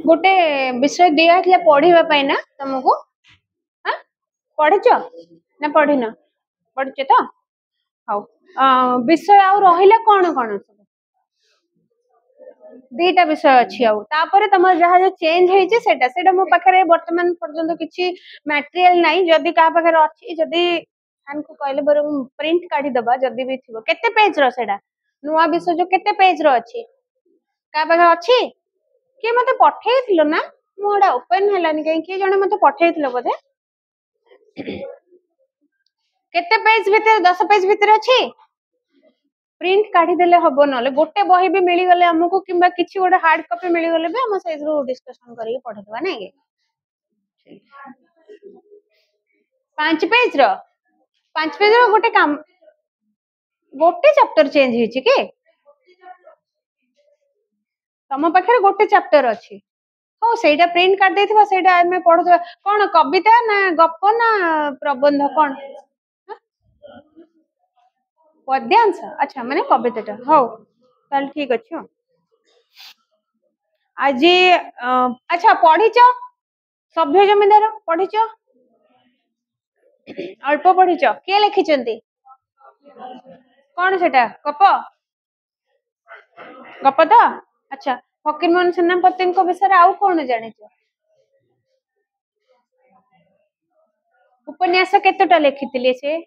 गोटे विषय दिया था पढ़ा ना तुमको हाँ पढ़िच ना पढ़िन पढ़ुच तो हाँ विषय आउ रहिला कौन कौन सब दीटा विषय अच्छी आउे तुम जहाँ जो चेंज होती सेटा मो पाखे बर्तमान पर्यंत किसी मटेरियल नाई जदि क्या पाखे अच्छी जदि को कहले बर प्रिंट काढ़ीदबा जदि भी थी केते पेज रा नुआ विषय जो केते पेज रो अच्छी क्या पाखे अच्छी किए मत पठे ना मोड़ा ओपन है कहीं जड़े मत पठे बोधे केते पेज भितर 10 पेज भितर अच्छी प्रिंट काढ़ी देले हबो नले गोटे बही भी मिली गले हमको किबा किछि गोटे हार्ड कॉपी मिली गले भी हम सेजरो डिस्कशन करी पढ़े दवा नै के 5 पेज रो गोटे काम गोटे चैप्टर चेंज हिची के तम पाखे गोटे चैप्टर अच्छी हो सेटा प्रिंट काट देथिबा सेटा हमें पढो कोन कविता ना गप ना प्रबंध कोन पद्यांश अच्छा माने कविताटा हो ताल ठीक अछि आज अच्छा पढ़िच सभ्य जमींदार पढ़िच अल्प पढ़िच के लिखिचंती कौन सेटा गप गप तो अच्छा फकीरमोहन सेनापति विषय आउ कौन जानिच उपन्यास केतेटा लिखिथिले से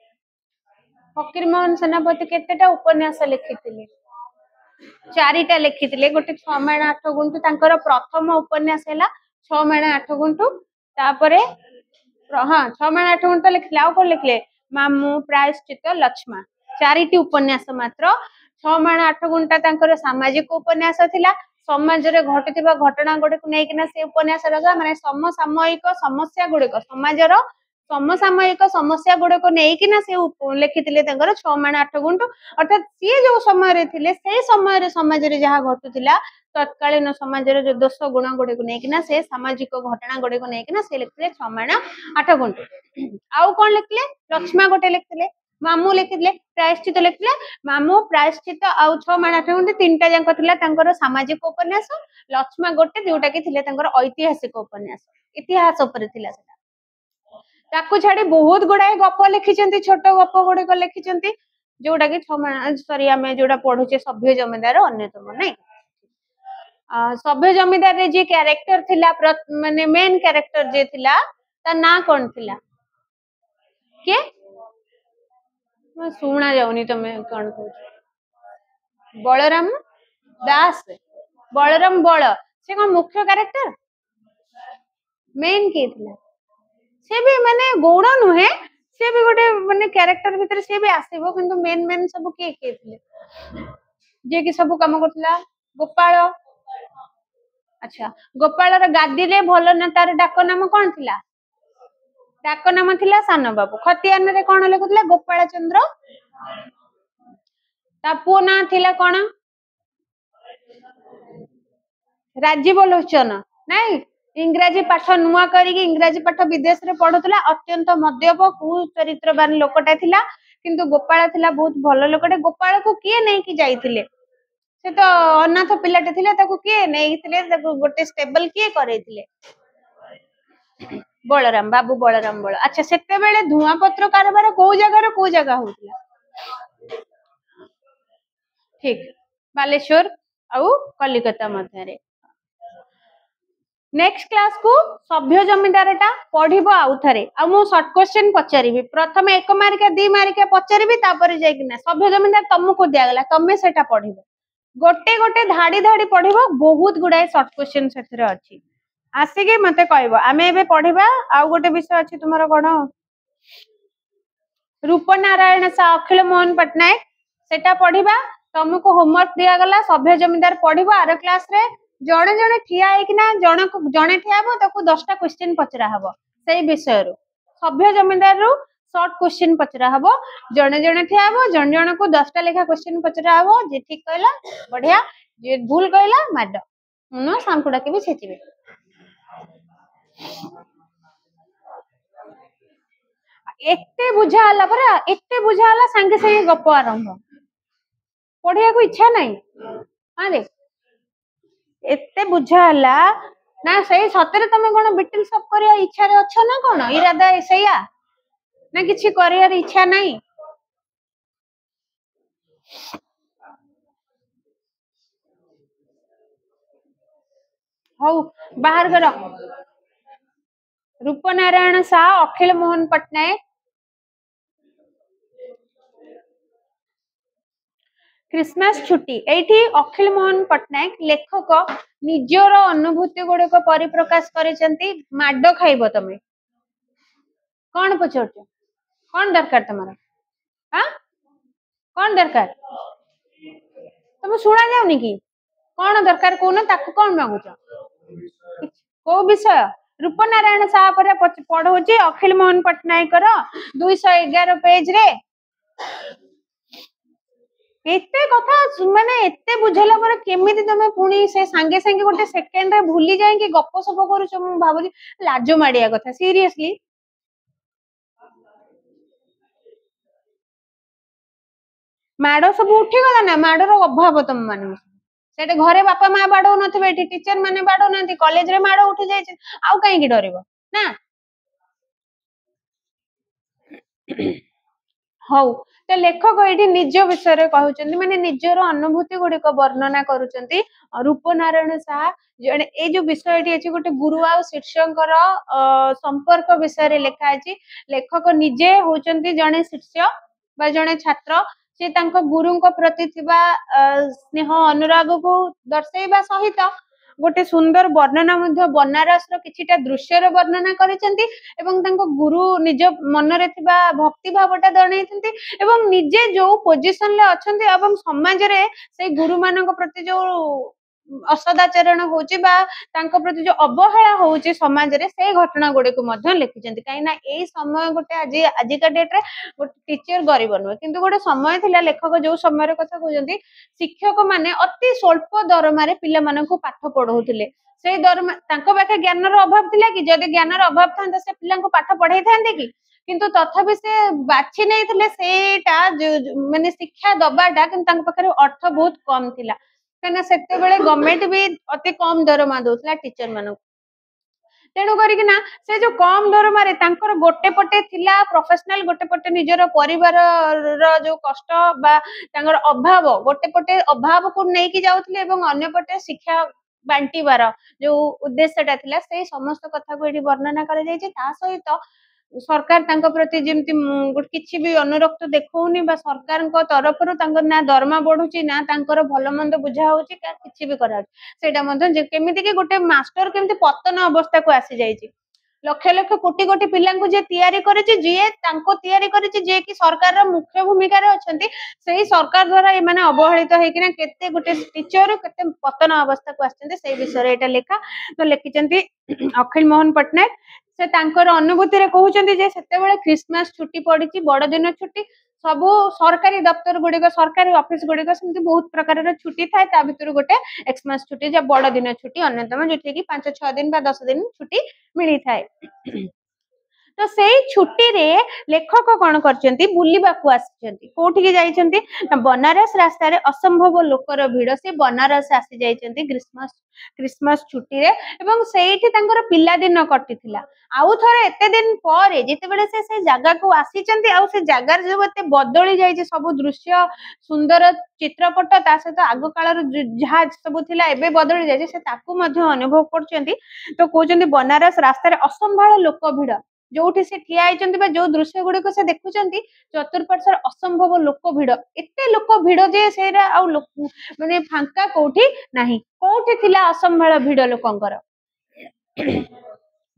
फकीरमोहन सेनापति केतेटा उपन्यास लिखिथिले 4टा लिखिथिले गोटे 6 माण 8 गुंठु तांकर प्रथम उपन्यास हैला 6 माण 8 गुंठु तापरे हाँ 6 माण 8 गुंठु लिखिले आउ कोन लिखले मामू प्रायश्चित लक्ष्मा 4टी उपन्यास मात्र 6 माण 8 गुंठा तांकर सामाजिक उपन्यास थिला समाज रे घटिथिबा घटना गुडे को नेकिना से उपन्यास रगा माने समसामयिक समस्या गुडे को समाज रो समसामयिक समस्या गुड़े को लेकिन से लिखिथिले 6 माण 8 गुंठु अर्थात सी जो समय रे थिले से समय रे समाज रे जहा घटुथिला तत्कालीन समाज रे जो दोष गुण गुड़े को लेकिन से सामाजिक घटना गुड़े को लेकिन से लिखिथिले 6 माण 8 गुंठु आउ कोन लिखले लक्ष्मा गोटे लिखिथिले मामू लिखिथिले प्रायश्चित लिखिथिले मामू प्रायश्चित आउ 6 माण 8 गुंठु तीनटा जांक थिला तांकर सामाजिक उपन्यास लक्ष्मा गोटे जोटा कि थिले तांकर ऐतिहासिक उपन्यास इतिहास ऊपर थिला ताकू छाड़ी बहुत गुड़ाए गप लिखिचंती छोट गप गुड़े को लिखिचंती जोटा कि सॉरी आमे जोटा पढुचे सभ्य जमींदार अन्यतम नै सभ्य जमींदार रे जे कैरेक्टर थिला माने मेन कैरेक्टर जे थिला ता ना कोन थिला के मैं सुना जाउनी तमे कोन कहू बलराम दास बलराम बळ से कोन मुख्य कैरेक्टर मेन के थिला से भी माने गौड़ नुहे से भी गोटे माने कैरेक्टर भीतर से भी आसीबो किंतु मेन सब के थिले जे कि सब काम करथला गोपाल अच्छा गोपाल र गादी रे भलो न तार डाक नाम कोन थिला डाक नाम थिला सान बाबू खतियान रे कोन लिखुथले गोपाल चंद्र ता पु ना थिला कोन राजीव लोचन नहीं इंग्राजी पाठ नुआ करिक इंग्राजी पाठ विदेश रे पढुतला अत्यंत मध्यप कुचरित्रवान लोकटा थिला किंतु गोपाल थिला बहुत भलो लोकटे गोपाल को किए नै कि जाईथिले से तो अनाथ पिलाटे थिले ताको किए नैथिले ताको गोटे स्टेबल किए करैथिले बलराम बाबू बलराम बळ अच्छा सेते बेले धुआ पत्र कारबार को जगह होतला ठीक बालेश्वर आउ कलिकता मध्य रे नेक्स्ट क्लास को सभ्य जमींदारटा पढ़िबो आउ थरे आ मो शॉर्ट क्वेश्चन पचारिबी प्रथम 1 मार्क 2 मार्क पचारिबी तापर जाय किना सभ्य जमींदार तुमको दिया गला तमे सेटा पढ़िबो गोटे गोटे धाड़ी धाड़ी पढ़िबो बहुत गुडाय शॉर्ट क्वेश्चन सेथरे अछि आसीके मते कहबो आमे एबे पढ़िबा आउ गोटे विषय अछि तुमरो कोन रूपनारायण सा अखिल मोहन पटनायक सेटा पढ़िबा तुमको होमवर्क दिया गला सभ्य जमींदार पढ़िबो आर क्लास रे जणे जणे ठिया हेकिना जणे ठिया हबो ताको 10टा क्वेश्चन पचरा हबो सेही विषय रु सभ्य जमींदार रु शॉर्ट क्वेश्चन पचरा हबो जणे जणे ठिया हबो जण जण को 10टा लेखा क्वेश्चन पचरा हबो जे ठीक कहला बढ़िया जे भूल कहला माड नो सांकुडा के भी छेचिबे एते बुझा हला परा एते बुझा हला संगे संगे गप आरंभ पढ़िया को इच्छा नहीं हां रे एते बुझा हला ना सही सतरे तमे कोन बिटिल सब करिया इच्छा रे अछ ना कोन इरादा सैया ना किछि करिया रे इच्छा नहीं हौ बाहर कर रूपनारायण शाह अखिल मोहन पटनायक क्रिसमस छुट्टी एठी अखिल मोहन पटनायक लेखक निजर अनुभूति गुड़िक परिप्रकाश करिसेंती माड खाइबो तमे कौन पचोच कौन दरकार तुम्हारा हाँ कौन दरकार तुम शुणा जाऊनी कि कौन दरकार कौन ताकू कौन मांगुच को विषय रूपनारायण शाह पर पढ़ौची अखिल मोहन पटनायक 211 पेज रे एते कथा माने एते बुझेला पर केमिति तमे पुणी से संगे संगे गोटे सेकेंड रे भूली जाए कि गप सप करूछ मु भाबुची लाजो माडिया कथा सीरियसली माड़ सब उठी गला ना माड़र अभाव तुम मान सेटे घरे बापा माँ बाड़ौ नथिबे एठी टीचर माने बाड़ौ नांती कॉलेज रे माड़ उठी जाय आउ काहे की डरिबो ना हौ तो लेखक ये निज विषय कहते माने निजर अनुभूति गुड़िक वर्णना करुचंती रूपनारायण शाह जड़े ये जो विषय अच्छी गोटे गुरु आ शिष्यंकर संपर्क विषय लिखा है लेखक निजे होचंती जड़े शिष्य बा जड़े छात्र से गुरु प्रति स्नेह अनुराग को दर्शाइबा सहित गोटे सुंदर वर्णना बनारस किछिटा दृश्यर वर्णना करिसेंती एवं तांको गुरु निज मनरे थिबा भक्ति भावटा दर्शाइसेंती एवं निजे जो पोजिशन ले अछंती एवं समाज रे से गुरु मानक प्रति जो असदाचरण होची बा तांको प्रति जो अवहेला होची समाज रे से घटना गुडे को मध्य लिखिसेंती काई ना ए समय गोटे आज का डेट रे गोटे टीचर गरीब नुहे किंतु गोटे समय थिला लेखक जो समय कथा कहउजंती शिक्षक माने अति स्वल्प दरमारे पिला मानकु पाठ पढौथिले से दरमा तांको पाखे ज्ञान रो अभाव थिला कि जदि ज्ञान रो अभाव थांता से पिलांको पाठ पढाई थांते कि किंतु तथापि से बाछि नै थिले सेटा माने शिक्षा दबाटा किंतु तांको पाखे अर्थ बहुत कम थिला कना सेते बेले गवर्नमेंट भी अति कम दरमा दोथला टीचर मानक तेणु करिक ना से जो कम दरमारे तांकर गोटे पटे थिला प्रोफेशनल गोटे पटे निजर परिवार रो जो कष्ट बा तांकर अभाव गोटे पटे अभाव को नै कि जाउथले एवं अन्य पटे शिक्षा बांटीबार जो उद्देश्यटा थिला से समस्त कथा को एठी वर्णना करा जायछि ता सहित सरकार तांको प्रति जेमति किछि भी अनुरक्त देखौनी बा सरकार को तरफ रु तांको ना दरमा बढ़ुची ना तांकर भलो मंद बुझा होची का किछि भी करा सेटा मधन जे केमिति के गोटे मास्टर केमिति पतन अवस्था को आसी जायछि लक्ष लक्ष कोटी कोटी पिला जे तैयारी करिछि जे तांको तैयारी करिछि जे कि सरकार रा मुख्य भूमिका रे अछंती सेही सरकार द्वारा ए माने अवहेलित हेकिना केते गोटे टीचर केते पतन अवस्था को आछंती सेही विषय एटा लेखा तो लिखिचंती अखिल मोहन पटनायक से तांकर अनुभूति रे कहउचंती जे सेते बेले क्रिसमस छुट्टी पड़िछि बड़ दिन छुट्टी सबु सरकारी दफ्तर गुड़िक सरकारी ऑफिस गुड़िक सेमती बहुत प्रकार छुट्टी थाए ता भितर गोटे एक्समास छुट्टी जे बड़ दिन छुट्टी अन्यतम जो कि 5-6 दिन बा 10 दिन छुट्टी मिली थाए तो सेही छुट्टी रे लेखक कौन करचंती बुलिबा को आछंती कोठी के जाइछंती बनारस रास्ता रे असंभव लोकर भीड़ से बनारस आसी जाइछंती क्रिसमस छुट्टी रे एवं सेठी तांकर पिला दिन कटिथिला आउ थरे एते दिन परे जेते बेले से जागा को आसीचंती आउ से जागा जो एते बदली जाइछ सब दृश्य सुंदर चित्रपट ता सहित आगो कालर जहा सब थिला एबे बदली जाइछ से ताकू मध्य अनुभव करचंती तो कहउचंती बनारस रास्ता रे असंभव लोक भीड़ जोठी से ठिया आइचंती बा जो दृश्य गुडी को से देखुचंती चतुर्पार्श्व असंभव लोक भीड़ एते लोक भीड़ जे सेरा आ माने फांका कोठी नाही कोठी थिला असंभव भीड़ लोकंकर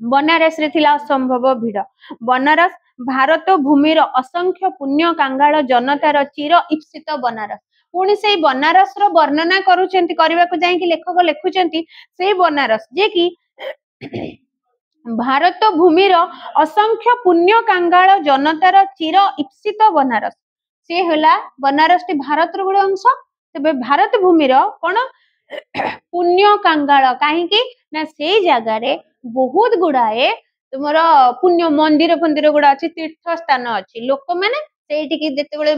बनारस रे थिला असंभव भीड़ बनारस भारत भूमिर असंख्य पुण्य कांगाल जनतार चिर इप्सित बनारस पुणी से बनारस रो वर्णना करूचंती करबा को जाई कि लेखक लेखुचंती से बनारस जे कि भारत भूमिर असंख्य पुण्य कांगाल जनतार चिर इप्सित बनारस से होला बनारस टी भारत रो गोटे अंश तेबे भारत भूमिर कौन पुण्य कांगाल कहीं ना से जगार बहुत गुड़ाए तुमर पुण्य मंदिर फंदिर गुड़ा अच्छी तीर्थ स्थान अच्छी लोक मैंने से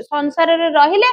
संसार रहिले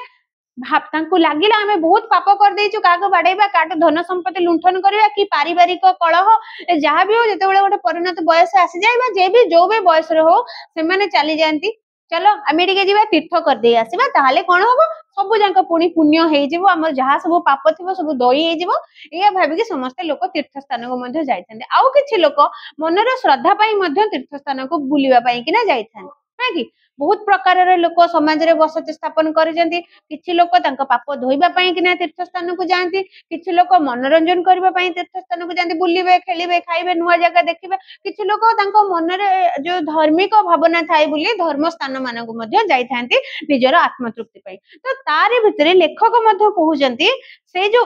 लगिला आमे बहुत पाप कर देइछु काको बाडेबा काटो धन संपत्ति लुंठन करबा कि पारिवारिक कलह जहाँ भी हो जेतेबेले गोटे परिणत बयस आसी जाए जे भी जो भी बयस रे हो से माने चली जाती चलो आमे टिके जीवा तीर्थ कर दे आसीबा ताहाले कोन होबो सब जाक पुणी पुण्य हेइ जिवो हमर जहाँ सब पाप थिबो सब दई हेइ जिवो एया भाबी कि समस्त लोक तीर्थ स्थान को मध्ये जाइथांते आउ किछि लोक मनर श्रद्धा पई मध्ये तीर्थ स्थान को बुलिबा पई कि ना जाइथांते ना कि बहुत प्रकार लोक समाज रे बसति स्थापन करिसेंती किछि लोक तांका पाप धोइबा पई कि ना तीर्थ स्थान को जांती किछि लोक मनोरंजन करबा पई तीर्थ स्थान को जांती बुलिबे खेलिबे खाइबे नुवा जगह देखिबे किछि लोक तांका मन रे जो धार्मिक भावना थाई बुली धर्म स्थान मान को मध्ये जाइथांती निजर आत्मतृप्ति पई तो तारि भितरे लेखक मध्ये कहउजंती से जो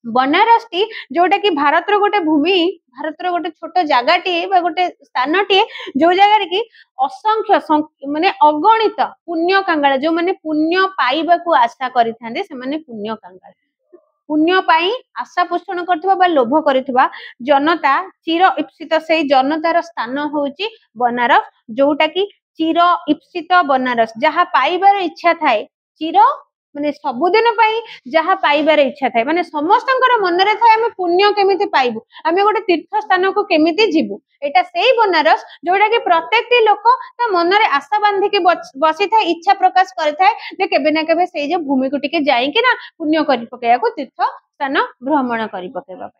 बनारस टी जोटा कि भारत रो गोटे भूमि भारत रो गोटे छोट जगहटी गोटे स्थानटी जो जगह कि असंख्य माने अगणित पुण्य कांगाल जो माने पुण्य पाइबा को आशा करिथांदे से माने पुण्य कांगाल पुण्य पाई आशा पोषण करथिबा बा लोभ करथिबा जनता चिर इप्सित से जनतार स्थान होउची बनारस जोटा कि चिर इप्सित बनारस जहाँ पाइबार इच्छा थाए चिर माने सबुदिन पाई जहाँ पाइबार इच्छा थाए माने समस्तंकर मन रे थाए आमे पुण्य केमिति पाइबु आमे गोटे तीर्थ स्थान को केमिति जिबु एटा सेही बनारस जोटा कि प्रत्येक लोक ता मन रे आशा बांधी के बसी थाए इच्छा प्रकाश करथाए जे केबे ना केबे सेही जे भूमि को टिके जाई कि ना पुण्य करि पकेया को तीर्थ स्थान भ्रमण करि पकेबा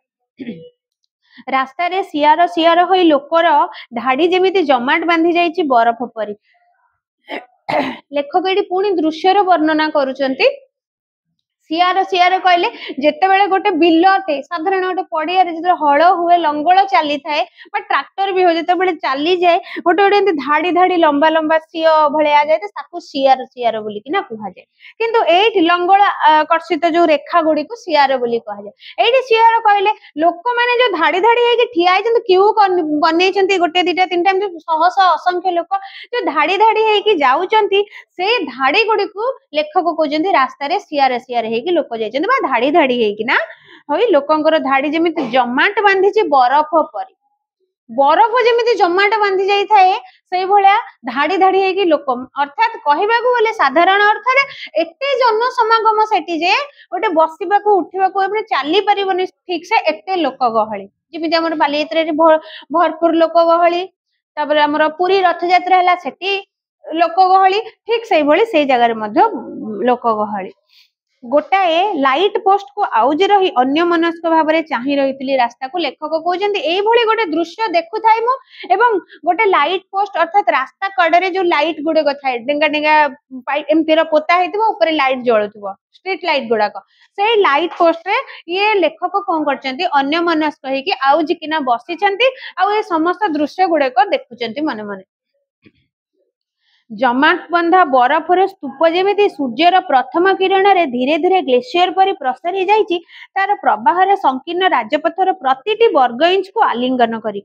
रास्ता रे सियार सियार होई लोकर धाड़ी जेमिति जमाट बांधी जाईची बरफ परी लेखक एटी पुणी दृश्यर वर्णना करुचंती सियार सियार कहले जेतेबेले गोटे बिलटे साधारण गोटे पड़िया रे हल हुए लंगल चली थाए बा ट्रैक्टर भी हो जेतेबेले चली जाए गोटे गोटे धाड़ी धाड़ी लंबा लंबा सियो भलिया जाए ताकू सियार सियार बोली कि ना कहा जाए किंतु एठी लंगल कर्षित जो रेखा गुडी को सियार बोली कहा जाए एठी सियार कहले लोक माने जो धाड़ी धाड़ी हे कि ठिया आइछन क्यू बनेइछंती गोटे दिटा तीनटा शह शह असंख्य लोक जो धाड़ी धाड़ी हे कि जाउचंती से धाड़ी गुडी को लेखक कहउचंती रास्ता रे सियार सियार कि लोक जाइछन्ती बा धाड़ी धाड़ी हेकि ना होई लोकंकर धाड़ी जेमिति जमाट बांधीची बरफ परी बरफ जेमिति जमाट बांधी जाई थाए सेई भलिया धाड़ी धाड़ी हेकि लोक अर्थात कहिबाकू बोले साधारण अर्थ रे एते जन समागम सेठी जे गोटे बसिबाकू उठिबाकू एबे चाली परिबनी ठीक से एते लोक गहळी जेमिति हमर बालियात्रा रे भरपूर लोक गहळी तापर हमर पुरी रथ यात्रा हला सेठी लोक गहळी ठीक सेई भली सेई जगह रे मध्ये लोक गहळी गोटाए लाइट पोस्ट को आउज रही अन्य मनस्क भाव में चाही रही रास्ता को लेखक कहते यही गोटे दृश्य देखु थाए मु एवं गोटे लाइट पोस्ट अर्थात रास्ता कड़े जो लाइट गुड़क थाए डेंगा डेंगा एमती पोता होता ऊपर लाइट जलुव स्ट्रीट लाइट गुड़ाक से लाइट पोस्ट रे ये लेखक कौन कर अन्य मनस्क होगी आउज किना बसी आ समस्त दृश्य गुड़ाक देखुं मन मन जमाट बंधा बरफर स्तूप जेमिति सूर्यर प्रथम किरण रे धीरे धीरे ग्लेशियर परि प्रसरी जाइछि तार प्रवाह रे संकीर्ण राजपथर प्रतिटी वर्ग इंच को आलिंगन करी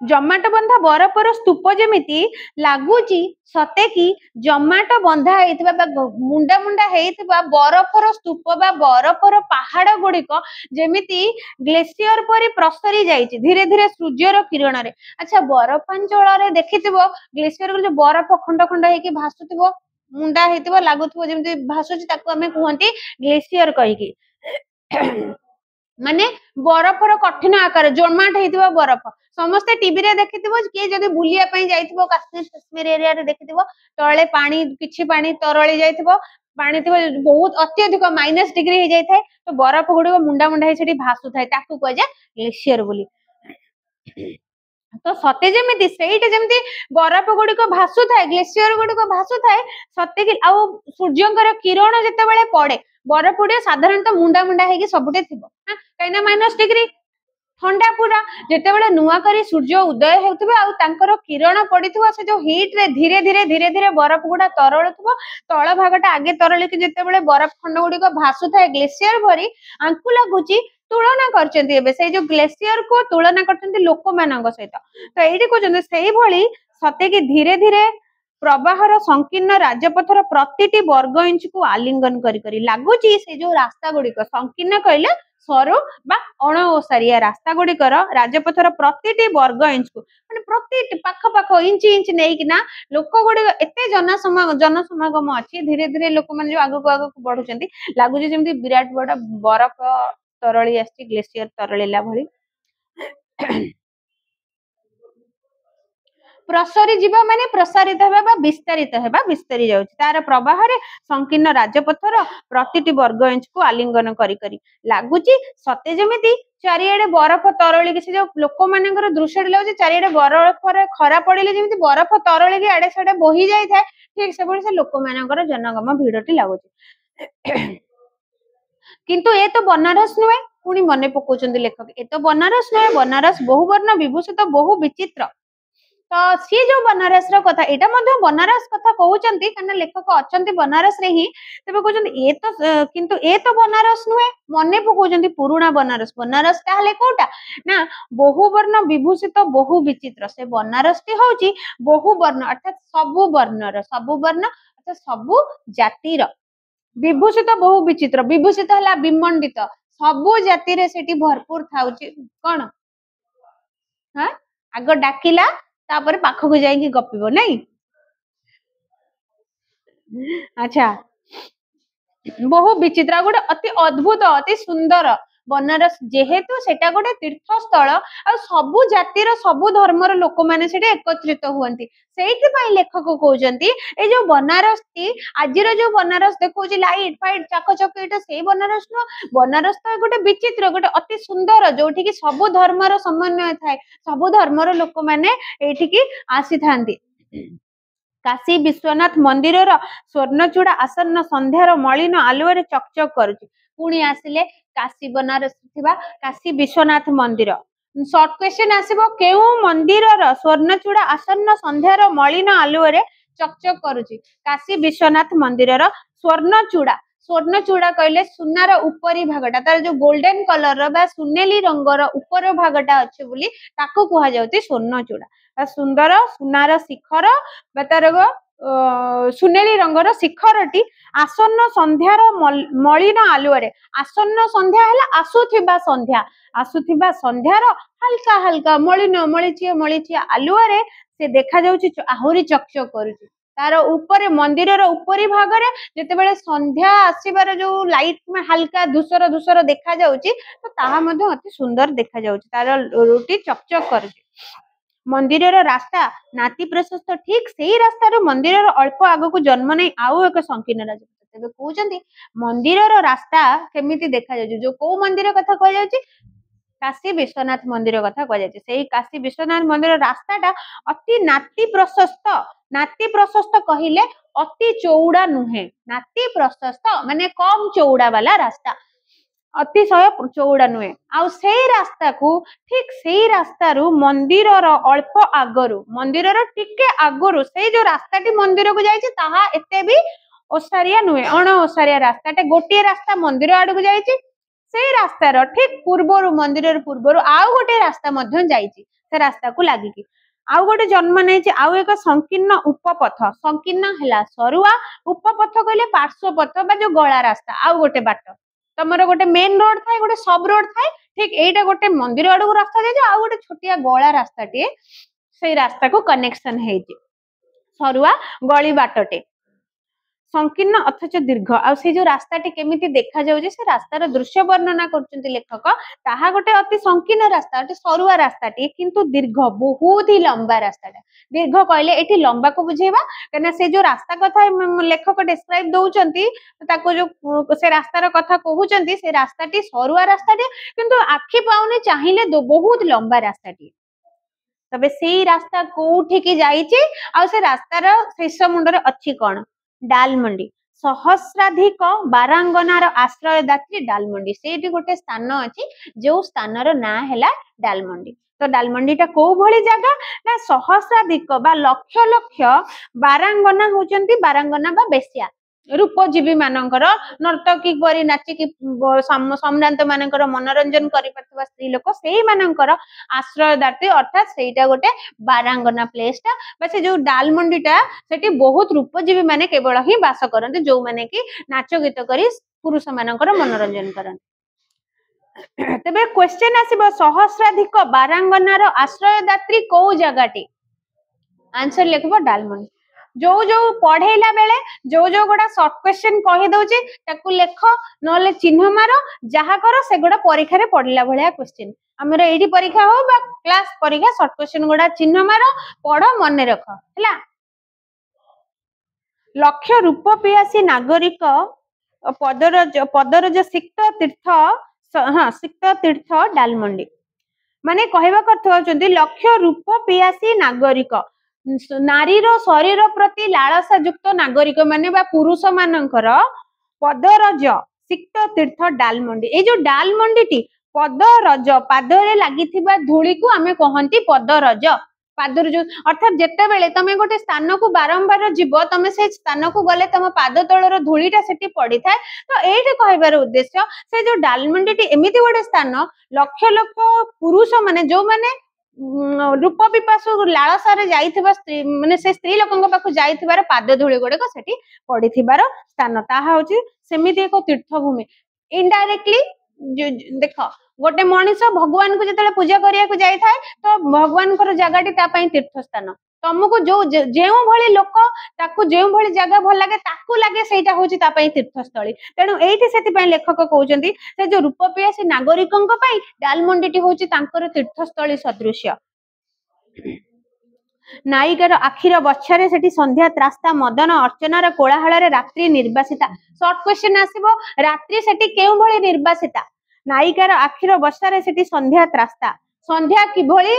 जमाट बंधा बरफर स्तूप जेमिति लागुची सते कि जमाट बंधा हेइथिबा मुंडा मुंडा हेइथिबा बरफर स्तूप बा बरफर पहाड़ गुड़िक जेमिति ग्लेशियर परि प्रसरी जाइछि धीरे धीरे सूर्यर किरण रे अच्छा बरफांचल रे देखिथिबो ग्लेशियर जो बरफ खंड खंड हेकि भासुथिबो मुंडा हेइथिबो लागुथिबो जेमिति भासुछि ताको हमें कहंती ग्लेशियर कहिकी माने बरफर कठिन आकार जमाट हेइथिबा बरफ समस्ते टीवी रे देखिथिबो कि जदि बुलिया पई जाइथिबो काश्मीर एरिया रे देखिथिबो तळे पानी किछि पानी तरळी जाइथिबो पानी थिबो बहुत अत्यधिक माइनस डिग्री हे जाय थाए तो बरफ गुडी मुंडा मुंडा हे सेठी भासु थाए ताकू कह जा ग्लेशियर बोली तो सते जेमिति सेइटे जेमिति बरफ गुडी को भासु थाए ग्लेशियर गुडी को भासु थाए सते कि आ सूर्यंकर किरण जते बेले पड़े बरफ गुडी साधारणतः मुंडा मुंडा हे कि सबुटे थिबो कहिना माइनस डिग्री ठंडा पूरा जितेबाला नुआ करी सूर्य उदय होउथबे आ तांकर किरण पड़िथबो से जो हीट रे धीरे धीरे बरफ गुडा तरलुथबो तळ भागटा आगे तरल कि जितेबाला बरफ खंड गुडी भासु थाए ग्लेशियर भरी आंकु लागुची तुलना करचंती एबे से जो ग्लेशियर को तुलना करचंती लोक मानक सहित तो एठी कहचंती सेही भली सते कि धीरे धीरे प्रवाहर संकीर्ण राजपथर प्रतिटी वर्ग इंच को आलिंगन करी करी लागुची से जो रास्ता गुडी संकीर्ण कहले सरू बा अण ओसारिया रास्ता गुड़िकर राजपथर प्रतिटी वर्ग इंच को माने प्रति पाख पाख इंच इंच नहीं कि ना लोक गुड़ी एते जनसमागम अच्छी धीरे धीरे लोक मैंने जो आगक आगक बढ़ुचंती लागुची जेमती विराट बड़ बरफ तरली आसी ग्लेशियर तरलिला भली प्रसरी जीवा माने प्रसारित हेबा बा विस्तारित हेबा विस्तारी जाउची तार प्रवाह रे संकीर्ण राजपथर प्रतिटी वर्ग इंच को आलिंगन करी करी लागुची सते जेमिति चारिआडे बरफ तरली कि से जो लोक मानकर दृश्य लागुची चारिआडे बरफ रे खरा पड़िले जेमिति बरफ तरली कि आडे साडे बोही जाई थाए ठीक से बड़ी से लोक मानकर जनगम भिड़टी लागुची किंतु ए तो बनारस नुहे पुणी मने पकाउचंदी लेखक ए तो बनारस नुहे बनारस बहुवर्ण विभूषित बहु विचित्र तो सी जो बनारस रो कथा एटा मध्ये बनारस कथा कहउचंती कना लेखक अचंती बनारस रे ही तबे कहउचंती ए तो किंतु ए तो बनारस नुहे मने पकाउचंती पुराना बनारस बनारस ताहले कोटा ना बहुवर्ण विभूषित बहु विचित्र से बनारस टी होउची बहुवर्ण अर्थात सबु वर्णर सबु वर्ण अर्थात सबु जातिर विभूषित बहु विचित्र विभूषित हला विमंडित सबु जाति रे सेठी भरपूर थाउची कोन हां आगो डाकिला तापर पाखकु जाई गपिबो नहीं अच्छा बहु विचित्र गोटे अति अद्भुत अति सुंदर बनारस जेहेतु सेटा गोटे तीर्थस्थल आ सबु जातिर सबु धर्मर लोक माने सेटे एकत्रित हुअंती सेठी पई लेखक कहउचंती ए जो बनारस ती आजिर जो बनारस देखौची लाइट फाइट चाक चकेट सेही बनारस न बनारस तो गोटे विचित्र गोटे अति सुंदर जोठी कि सबु धर्मर समन्वय थाए सबु धर्मर लोक माने एठी की आसी थांती काशी विश्वनाथ मंदिर स्वर्णचूड़ा आसन्न संध्यार मलिन आलुअरे चकचक करुची पुणी आसिले काशी बनारस थिबा काशी विश्वनाथ मंदिर शॉर्ट क्वेश्चन आसीबो केउ मंदिर स्वर्णचूड़ा आसन्न संध्यार मलिन आलुअरे चकचक करुची काशी विश्वनाथ मंदिर स्वर्णचूड़ा स्वर्णचूड़ा कहले सुनार उपरी भागटा तार जो गोल्डन कलर बा सुनेली रंगर उपर भागटा अछि बोली ताको कुहा जाउती स्वर्णचूड़ा सुंदर सुनार शिखर बा तार सुनेली रंगर शिखरटी आसन्न संध्यार मलिन आलुअरे आसन्न संध्या हला आसुथिबा संध्यार हल्का हल्का मलिन मलिचिया आलुअरे से देखा जाउची आहुरी चकचक करूची तार ऊपर मंदिर उपरी भाग रे जेतेबेले संध्या आसीबार जो लाइट में हल्का धूसर धूसर देखा जाउची तो ताहा मध्ये अति सुंदर देखा जाउची तार रोटी चकचक करूची मंदिर रास्ता नाती प्रशस्त ठीक से रास्तार मंदिर अल्प आगक जन्म नहीं आउ एक संकीर्ण राजपथ तेबे कहउचंती मंदिर रास्ता केमिति देखा जाउची जो को मंदिर कथा कह जाउची काशी विश्वनाथ मंदिर कथा कह जाउची सेही काशी विश्वनाथ मंदिर रास्ताटा अति नाती प्रशस्त कहिले अति चौड़ा नुहे नाती प्रशस्त माने कम चौड़ा वाला रास्ता अतिशय चौड़ा नुहे आ से रास्ता को ठीक से रास्ता रु मंदिर अल्प आगरु मंदिर टिके आगरु से जो रास्ताटी मंदिर को जाइछि ताहा एते भी ओसारिया नुहे अण ओसारिया रास्ताटे गोटे रास्ता मंदिर आड़ को जाइछि से रास्तार ठीक पूर्वरु मंदिर पूर्वरु आउ गोटे रास्ता मध्य जाइछि से रास्ता को लागिकी आउ गोटे जन्म नहीं आउ एक संकीर्ण उपपथ संकीर्ण हला सरुआ उपपथ कहले पार्श्वपथ बा जो गला रास्ता आउ गोटे बाट तमरो गोटे मेन रोड थाए गोटे सब रोड थाए ठीक एटा गोटे मंदिर आड़ू रास्ता जाय आ गोटे छोटिया गला रास्ताटे से रास्ता को कनेक्शन हेछि सरुआ गली बाटटे संकीर्ण अथच दीर्घ आ से जो रास्ताटी केमिति देखा जाउजे से रास्तार दृश्य वर्णना करचंती लेखक ताहा गोटे अति संकीर्ण रास्ता अति सरुआ रास्ताटी किंतु दीर्घ बहुत ही लंबा रास्ताटा दीर्घ कहले एठी लंबा को बुझेबा कना से जो रास्ता कथा लेखक डिस्क्राइब दउचंती ताको जो से रास्तार कथा कहउचंती से रास्ताटी सरुआ रास्ताटी किंतु आखि पाउने चाहिले बहुत लंबा रास्ताटी तबे सेही रास्ता कोठी की जाइछि आ से रास्तार शेष मुंडरे अछि कोन डाल मंडी सहस्राधिक बारांगनार आश्रयदात्री डालमंडी सेठी गोटे स्थान अछि जो स्थानर ना हैला डालमंडी। तो डालमंडीटा को भली जगह ना सहस्राधिक बा लक्ष लक्ष बारांगना होचंती बारांगना बा बेसिया रूपजीवी मानकर नर्तकी परी नाचिकी सम्रांत मानकर मनोरंजन करि पथवा स्त्री लोक सेही मानकर आश्रयदात्री अर्थात सेटा गोटे बारांगना प्लेसटा बस जो डालमंडीटा सेठी बहुत रूपजीवी माने केवल ही वास करते जो माने कि नाच गीत करी पुरुष मानकर मनोरंजन करते। तेबे क्वेश्चन आसीबो सहस्राधिक बारांगनार आश्रयदात्री को जगाटी आंसर लिखबो डालमंडी। जो जो पढ़ेला बेले जो जो गोटा शॉर्ट क्वेश्चन कहि दउची ताकू लेख नले चिन्ह मारो जहा करो से गोटा परीक्षा रे पढ़ला भलिया क्वेश्चन हमर एडी परीक्षा हो बा क्लास परीक्षा शॉर्ट क्वेश्चन गोटा चिन्ह मारो पढ़ मन रख हैला। लक्ष्य रूप पियासी नागरिक पदरज सिक्त तीर्थ हाँ सिक्त तीर्थ डालमंडी माने कहबा अर्थ होचंती लक्ष्य रूप पियासी नागरिक नारीर शरीर प्रति लालसा युक्त नागरिक माने बा पुरुष मानकर पदरज सिक्त तीर्थ डालमंडी ए जो डालमंडी टी पदरज पादरे लागिथिबा धूली को आमे कहंती पदरज पादर जो अर्थात जेते बेले तमे गोटे स्थान को बारंबार जीव तमे से स्थान को गले तम पाद तळर धूलीटा सेठी पड़ी थाए। तो एठी कहबार उद्देश्य से जो डालमंडी टी एमिति गोटे स्थान लक्ष लक्ष पुरुष माने जो माने रूप पिपासु लालसारे जाइथिबा स्त्री माने से स्त्री लोकंग पाखु जाइथिबार पाद धूली गुडक सेठी पड़िथिबार स्थान ताहा होची सेमिति एक तीर्थभूमि इनडायरेक्टली देख गोटे मनीष भगवान को जतले पूजा करिया को जाय थाए तो भगवान कर जगाटी ता पई तीर्थ स्थान तुमको जो जेउ भली लोक ताकू जेउ भली जगह भल लागे ताकू लागे सेटा होची ता पई तीर्थस्थली तेणु एठी सेति पई लेखक कहउचंती से जो रूपपियासी नागरिकंक पई डालमंडीटी होची तांकर तीर्थस्थली सदृश्य। नायिकार आखिर बच्छरे सेठी संध्या त्रास्ता मदन अर्चनार कोलाहलरे रात्रि निर्वासिता शॉर्ट क्वेश्चन आसीबो रात्रि सेठी केउ भली निर्वासिता नायिकार आखिर बच्छरे सेठी संध्या त्रास्ता संध्या किभली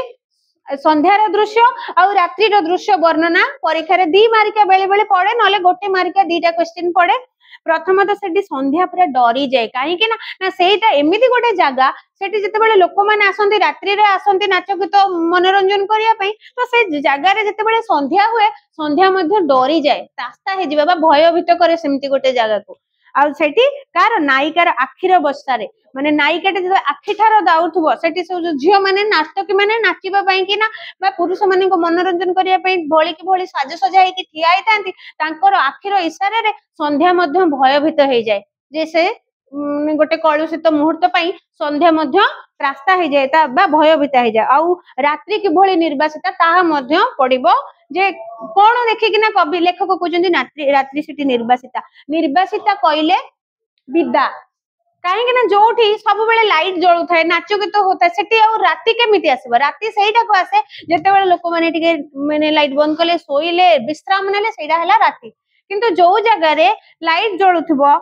संध्यार दृश्य आ रात्रिर दृश्य वर्णना परीक्षा रे दी मार्का बेले बेले पड़े नले गोटे मार्का दीटा क्वेश्चन पड़े। प्रथम तो सेठी संध्या पूरा डरी जाए कहीं ना ना सेटा एमिति गोटे जगह सेठी जते बेले लोक माने आसंती रात्रि रे आसंती नाच गीत मनोरंजन करिया पई तो से जगह रे जते बेले संध्या हुए संध्या मध्ये डरी जाए तास्ता हे जिबा भयभीत करे सेमिति गोटे जगह को आ सेठी कार नायिकार आखिर बसारे माने नायिकाटे जब आखि ठार दाउथबो सेठी सब झियो माने नाटकी माने नाचिबा पई कि ना बा पुरुष माने को मनोरंजन करिया पई भोली की भोली साज सजा हे कि ठिया आइतांती तांकर आखिर इशारे रे संध्या मध्ये भयभीत हे जाए जे से गोटे कलुषित मुहूर्त पई संध्या मध्ये त्रास्ता हे जाए ता बा भयभीत हे जाए आ रात्रि की भोली निर्वासिता ताहा मध्ये पडिबो जे कोन देखि कि ना कवि लेखक कहउचंती रात्रि सिटी निर्वासिता निर्वासिता कइले विदा कहीं ना जोठी सब बेले लाइट जळु थाए नाच गीत होता सेठी आ राति केमिति आसीबो राति सेटा को आसे जते बेले लोक माने टिके माने लाइट बंद कले सोइले विश्राम नेले सेटा हला राति किंतु जो जगह रे लाइट जळुथबो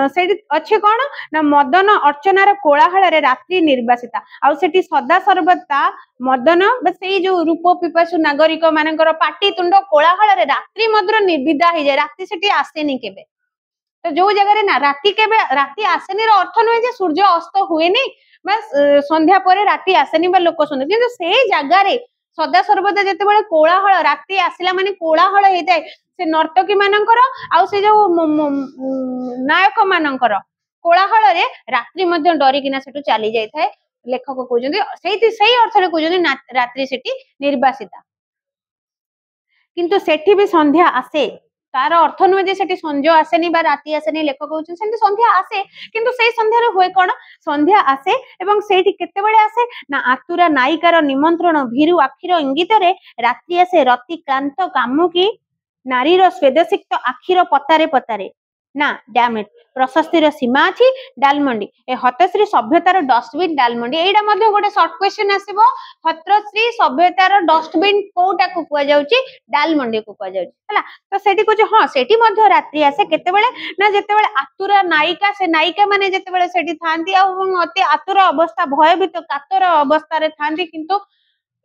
सेठी अछि कोन ना मदन अर्चनार कोलाहल रे रात्रि निर्वासिता आ सेठी सदा सर्वदा मदन सेई जो रूप पिपासु नागरिक मानकर पाटी तुंड कोलाहल रे रात्रि मद्र निर्विदा हे जाय रात्रि सेठी आसेनी केबे तो जो जगह रे ना राति केबे राति आसेनी रो अर्थ नय जे सूर्य अस्त हुए नहीं बस संध्या परे राति आसेनी बा लोक सुन किंतु सेई जगह रे सदा सर्वदा जते बेले कोलाहल राति आसिला माने कोलाहल हे जाय से नर्तकी मानकर आ से जो नायक मानकर कोलाहल रे रात्रि मध्ये डरी किना सेटु चली जाय थाए लेखक कहउचंती सेही अर्थ रे कहउचंती रात्रि सेठी निर्वासिता किंतु सेठी भी संध्या आसे तार अर्थ नुहे जे सेठी संजय आसेनी बा राति आसेनी लेखक कहउचंती सेठी संध्या आसे किंतु सेही संध्या रे होय कोन संध्या आसे एवं सेठी केते बेले आसे ना आतुरा नायिकार निमंत्रण भीरु आखिर इंगित रे रात्रि आसे रति क्लांत कामुकी नारीर स्वेदसिक्त आखिर पतारे पतारे ना डैम इट प्रशस्तिर सीमा अछि डालमंडी ए हतश्री सभ्यतार डस्टबिन डालमंडी एटा मध्ये गोटे शॉर्ट क्वेश्चन आसीबो हतश्री सभ्यतार डस्टबिन कोटा को कुआ जाउची डालमंडी को कुआ जाउची हला तो सेठी को हां सेठी मध्ये रात्रि आसे केते बेले ना जेते बेले आतुरा नायिका से नायिका माने जेते बेले सेठी थांती आ अति आतुरा अवस्था भयभीत कातर अवस्था रे थांती किंतु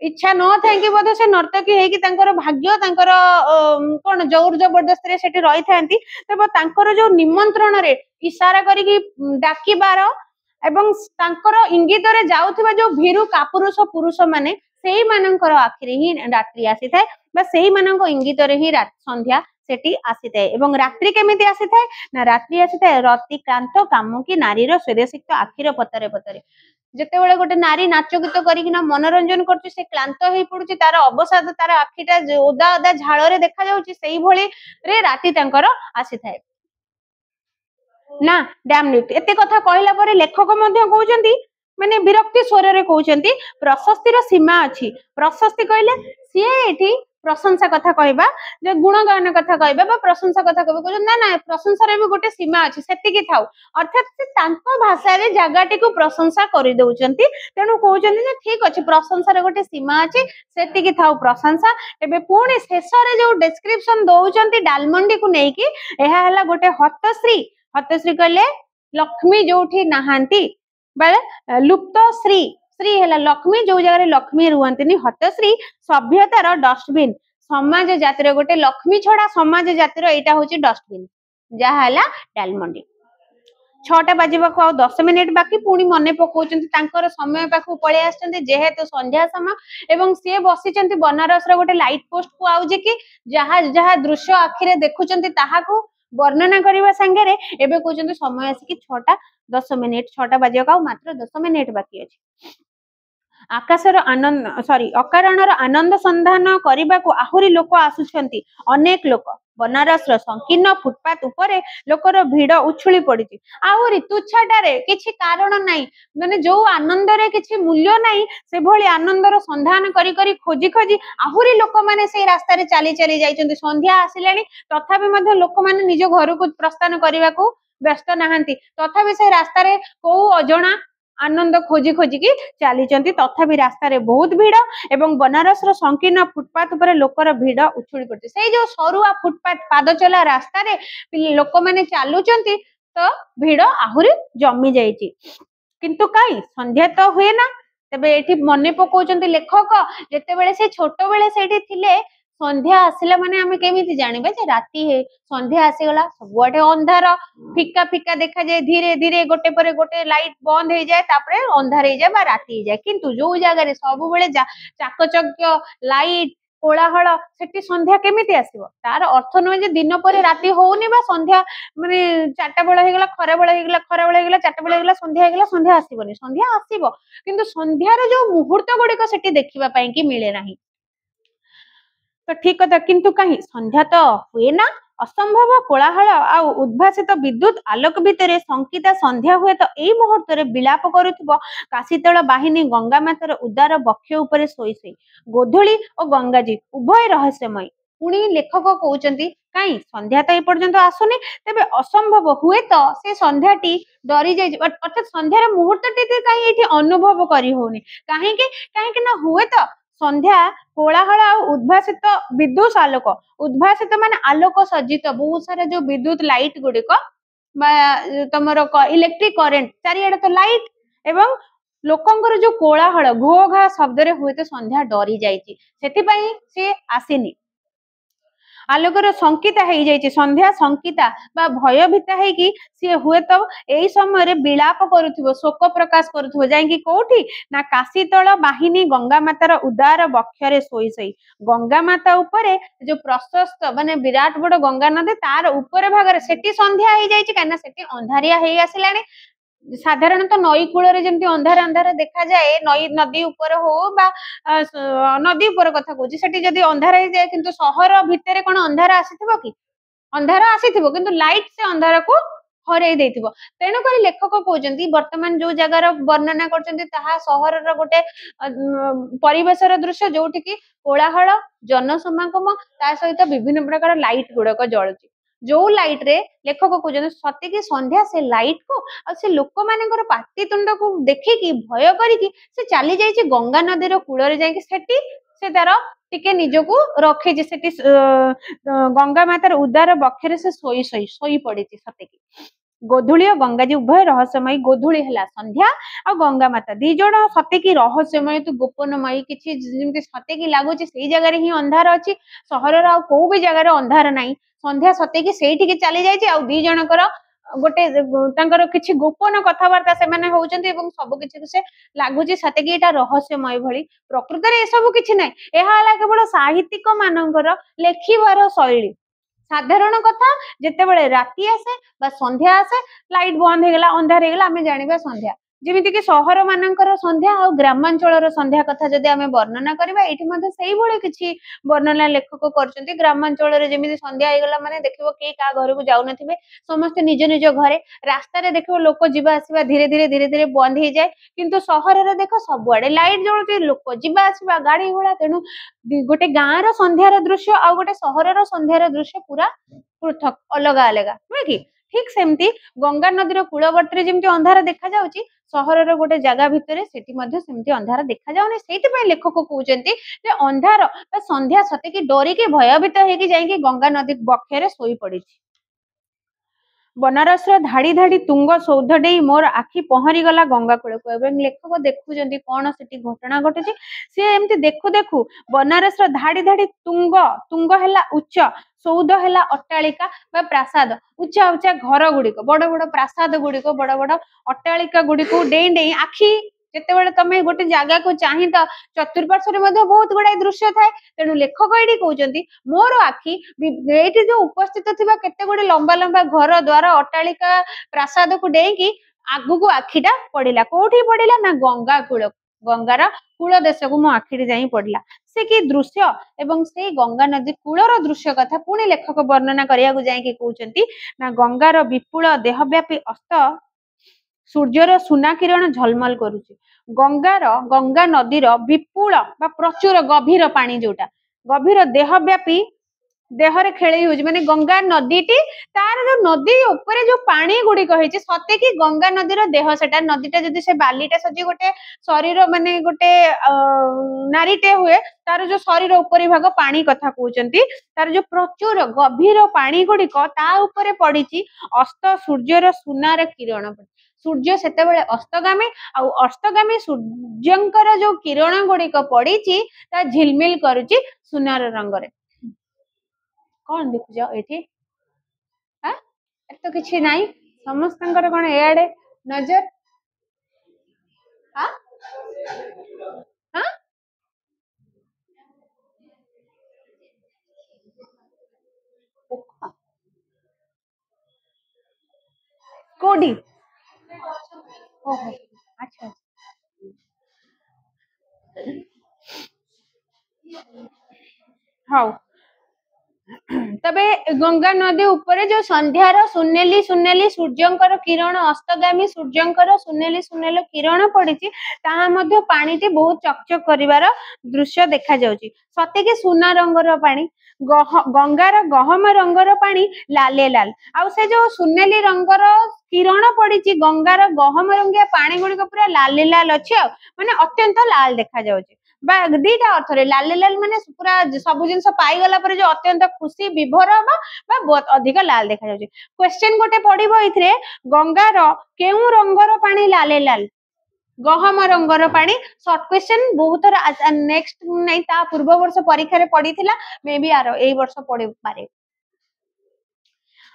इच्छा न थाएंकी बोधे से नर्तकी हेकी तांकर भाग्य तांकर कोन जोर जबरदस्ती रे सेठी रही थांती तब तांकर जो निमंत्रण रे इशारा करिकी डाकिबार एवं तांकर इंगित रे जाउथिबा जो भीरु कापुरुष पुरुष माने सेही मानकर आखिरे ही रात्रि आसी थाए बा सेही मानक इंगित रे ही संध्या सेठी आसी थाए एवं रात्रि केमिति आसी थाए ना रात्रि आसी थाए रति क्रांत कामुकी नारीर स्वेदेशिक्त आखिर पतरे पतरे जेतेबेले गोटे नारी नाच गीत करिकिना मनोरंजन करछि से क्लांत हेई पडुछि तार अवसाद तार आखिटा ओदा ओदा झाळ रे देखा जाउछि सेही भଳି रे राति तांकर आसी थाए ना डैम न्यूट एते कथा कहला परे लेखक मध्य कहउछंती माने विरक्ति स्वर रे कहउछंती प्रशस्तिर सीमा अछि प्रशस्ति कहले सिए एठी प्रशंसा कथा कहबा जे गुणगान कथा कहबा बा प्रशंसा कथा कहबा ना ना प्रशंसा रे भी गोटे सीमा अछि सेतिकी थाउ अर्थात से तांको भाषा रे जगाटी को प्रशंसा करि दउछंती तेनु कहउछंती जे ठीक अछि प्रशंसा रे गोटे सीमा अछि सेतिकी थाउ प्रशंसा एबे पुणी शेष रे जो डिस्क्रिप्शन दउछंती डालमंडी को नै कि एहा हला गोटे हतश्री हतश्री कहले लक्ष्मी जोठी नहांती बाले लुप्त श्री श्री हेला लक्ष्मी जो जगह लक्ष्मी रुहंतिनी हतश्री सभ्यतार डस्टबिन समाज जातिर गोटे लक्ष्मी छड़ा समाज जातिर एटा होची डस्टबिन जहा हला डालमंडी 6टा बाजिबाको आ 10 मिनिट बाकी पुणी मने पकाउचंती तांकर समय पाखु पळे आछंती जेहेतु संध्या समय एवं से बसिचंती बनारस रो गोटे लाइट पोस्ट को आउजे कि जहा जहा दृश्य आखिरे देखुचंती ताहाकू वर्णना करबा संगे रे एबे कहउचंती समय आसी कि 6टा 10 मिनिट 6टा बाजिबाको मात्र 10 मिनिट बाकी अछि आकाशर आनंद सॉरी अकारणर आनंद संधान करने को आहुरी लोक आसुछंती अनेक लोक बनारस संकीर्ण फुटपाथ उपरे लोकर भीड़ उछुली पड़ी आहुरी तुच्छाटारे किछि कारण नाही माने जो आनंद रे किछि मूल्य नाही से भली आनंदर संधान करी करी खोजी खोजी आहुरी लोक माने से रास्ता रे चली चली जाइछंती संध्या आसिलानी तथापि मध्ये लोक माने निज घर को प्रस्थान करबा को व्यस्त नाहंती तथापि से रास्ता रे को अजणा आनंद खोजी खोजी की चली तथापि रास्ता रे बहुत भीड़ एवं बनारस संकीर्ण फुटपाथ उपर लोकर भीड़ उछुली पड़ती से जो सरुआ फुटपाथ पाद चला रास्ता रे लोक माने चलुचंती तो भीड़ आहुरी जमी जाइछि किंतु काई संध्या तो हुए ना तबे एठी मने पकाउचंती लेखक जेतेबेले से छोटो बेले सेठी थिले संध्या आसिला माने आमे केमिति जानिबे जे राती हे संध्या आसीगला सबुआटे अंधार फिका फिका देखा जाए धीरे धीरे गोटे परे गोटे लाइट बंद हो जाए तापरे अंधार हो जाए बा राती हो जाए किंतु जो जगह रे सब बेले चाकचक्य लाइट कोलाहल सेठी संध्या केमिति आसीबो तार अर्थ न जे दिन परे राती होउनी बा संध्या माने 4टा बेला हेगला खरा बेला हेगला 4टा बेला हेगला संध्या आसीबोनी संध्या आसीबो किंतु संध्यार जो मुहूर्त गुडी को सेठी देखिबा पई कि मिले नाही तो ठीक कथा किंतु कहीं संध्या तो हुए ना असंभव कोलाहल आ उद्भासित विद्युत आलोक भितर संकिता संध्या हुए तो एई मुहूर्त रे विलाप करुथिबो काशीतळ बाहिनी गंगा मातार उदार बक्ष उपरे सोई सोई गोधुली और गंगाजी उभय रहस्यमय पुणी लेखक कहउचंती काई संध्या तो ए पर्यंत आसुनी तबे असंभव हुए तो से संध्याटी डरी जाय अर्थात संध्यार मुहूर्तटी काई एठी अनुभव करी होनी काहे ना हुए तो संध्या कोलाहल उद्भासित विद्युत आलोक उद्भासित माने आलोक सज्जित बहुत सारा जो विद्युत लाइट गुड़िक तमर इलेक्ट्रिक करेंट चारिआडे तो लाइट एवं लोकंकर जो कोलाहल घो घा शब्द रे हुए तो संध्या डरी जाइछि सेथिपई से आसीनी आलोकर संकिता हो जाइए संध्या संकिता बा भयभीता है सी हुए तो यही समय विलाप करुथिबो शोक प्रकाश करुथिबो जाइकी कोठी ना काशीतळ बाहिनी गंगा मातार उदार बक्षरे सोई सोई गंगा माता उपरे जो प्रशस्त माने विराट बड़ गंगा नदी तार ऊपर भागरे सेठी संध्या हो जाइए कहीं सेठी अंधारिया हो आसिलानी साधारणतः नई कूल जमी अंधार अंधार देखा जाए नई नदी ऊपर हो बा नदी ऊपर कथा कहूँ सेठी जदि अंधार हो जाए किंतु सहर भितर कौन अंधार आसीथिबो कि अंधार आसीथिबो किंतु लाइट से अंधार को हरई देथिबो तेणुक लेखक कहउचंती वर्तमान जो जगार वर्णना करचंती ताहा सहरर गोटे परिवेशर दृश्य जोठी की कोलाहल जनसमागम ता सहित विभिन्न प्रकार लाइट गुड़क जळुची जो लाइट रे लेखक कहउचंती सत्य की संध्या से लाइट को आ से लोक मानकर पाटितुंड को देखिकी भय करिकी से चली जाइए गंगा नदीर कूल रे जाइए सेठी से तार टिके निजको रखे सेठी गंगा मातार उदार बक्षरे से सोई सोई सोई पड़ी सते की गोधूली और गंगाजी उभय रहस्यमयी गोधूली है संध्या और गंगा माता दी जण सते कि रहस्यमय तू गोपनमयी किसी जमी सते कि लगुच से जगह ही अंधार अच्छी सहर कौ भी जगार अंधार ना संध्या सते कि से चली जाए दी जनकर गोटे किसी गोपन कथबार्ता से होती सब किसी से लगुच सते कि रहस्यमय भली प्रकृत में सब किसी ना यह केवल साहित्यिक मानकर लेखिबार शैली साधारण कथा जिते राति आसे संध्या आसे लाइट बंद होगा अंधार होगा आम जाना संध्या जमीती कि सहर मानकर संध्या और ग्रामांचल संध्या कथा जदि आम वर्णना करवा ये किसी वर्णना लेखक कर ग्रामांचल जमी संध्या होगा माने देखो कई क्या घर को जाऊन समस्ते निज निज घरे रास्तार देखो लोक जीवा आसवा धीरे धीरे धीरे धीरे बंद हो जाए किंतु सहर देख सबुआड़े लाइट जलुची लोक जीवा आसवा गाड़ी घोड़ा तेणु गोटे गाँव संध्यार दृश्य आ गोटे सहर संध्यार दृश्य पूरा पृथक अलग अलग नुहे कि ठीक सेमती गंगा नदीर कूलवर्ती जमी अंधार देखा जाउची सहर गोटे जगह भितर सेमती अंधार देखा जाऊनी से लेखक कहते अंधार संध्या सते कि डरिकी भयभीत होगी जाइए गंगा नदी बक्षे शोई पड़ी बनारस धाड़ी धाड़ी तुंग सौध डे मोर आखि पहरी गला गंगा कूल को लेखक देखुं कौन से घटना घटुची सी एमती देखु देखु बनारस धाड़ी धाड़ी तुंग तुंग है उच्च सौध है अट्टालिका प्रासाद उच्चा उच्चा घर गुड़िक बड़ बड़ प्रासाद गुड़िक बड़ बड़ अट्टालिका गुड़िक डेई डेई आखि जिते तमें गोटे जगह को चाह तो चतुर्पार्श्व बहुत गुड़ाई दृश्य थाए तेणु लेखक ये कहते मोर आखि ये जो उपस्थित थी केते गुड़े लंबा लंबा घर द्वार अट्टालिका प्रासाद को डेईकी आगु को आखिटा पड़ा कौटी पड़ा ना गंगा कूल गंगार कूल देश को मो आखिरी जाई पड़ा से कि दृश्य एवं से गंगा नदी कूलर दृश्य कथा पुणी लेखक वर्णना करने कहते ना गंगार विपुल देहव्यापी अस्त सूर्यर सुना किरण झलमल करुची गंगा नदीर विपुल प्रचुर गभीर पानी जोटा गभीर देहव्यापी देहरे खेल माने गंगा नदीटी तार जो नदी ऊपर जो पानी गुड़िक होती सते कि गंगा नदीर देह सेटा नदीटा जदि से बालीटा सजी गोटे शरीर माने गोटे नारीटे हुए तार जो शरीर ऊपरी भाग पानी कथा कहते तार जो प्रचुर गभीर पानी गुड़िक ता ऊपर पड़ी अस्त सूर्यर सुनार किरण सूर्य से अस्तगामी अस्तगामी सूर्यंकर जो किरण गुड़िक पड़ी झिलमिल करुची सुनार रंगरे कौन देखुच ये तो किसी ना समस्त कौन एआडे नजर कोडी ओहो अच्छा हाँ तबे गंगा नदी ऊपर जो संध्यार सुनेली सुनेली सूर्यंकर किरण अस्तगामी सूर्यंकर सुनेली सुनेली किरण पड़ी पानी बहुत चकचक करिवार दृश्य देखा जाउची सते कि सुना रंगर पानी गंगार गहम रंगर पानी लाले लाल आउ से जो सुनेली रंगर किरण पड़ी गंगार गहम रंगिया पानी गुड़िक पूरा लाले लाल अच्छी माने अत्यंत लाल देखा जाउची दीटा अर्थ लाल लाल माने पूरा सब जिन पाईगला जो अत्यंत खुशी विभोर बहुत अधिक लाल देखा जाउची क्वेश्चन गोटे पड़िबो इथरे गंगार केउ रंगर पानी लाले लाल गहम रंगर पानी शॉर्ट क्वेश्चन बहुत थोड़ा नेक्स्ट नहीं ता पूर्व वर्ष परीक्षा रे पड़ीथिला मे बी आरो एई वर्ष पड़े पारे